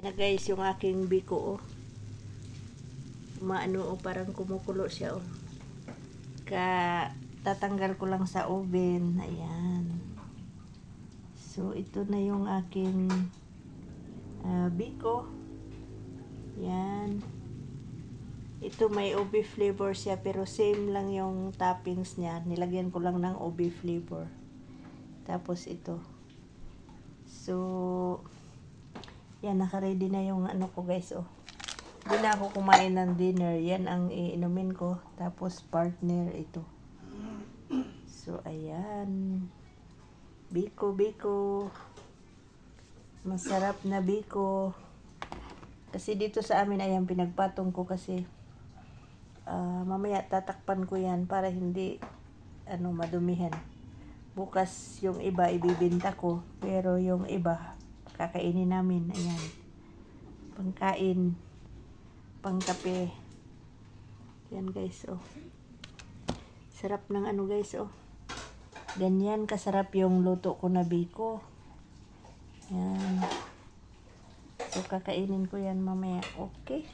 na guys yung aking biko, oh. Maano, oh, parang kumukulo siya, oh. Tatanggal ko lang sa oven. Ayan. So, ito na yung aking biko. Yan. Ito may ube flavor siya pero same lang yung toppings niya. Nilagyan ko lang ng ube flavor. Tapos ito. So, yan, naka-ready na yung ano ko guys, oh. Hindi na ako kumain ng dinner. Yan ang iinumin ko. Tapos partner ito. So, ayan. Biko, biko. Masarap na biko. Kasi dito sa amin, ayan, pinagpatong ko kasi mamaya tatakpan ko yan para hindi madumihan. Bukas yung iba ibibenta ko, pero yung iba kakainin namin. Ayan. Pangkain, pangkape. Yan guys, oh. Sarap ng guys, oh. Ganyan kasarap yung luto ko na biko. Yan. So kakainin ko yan mamaya. Okay.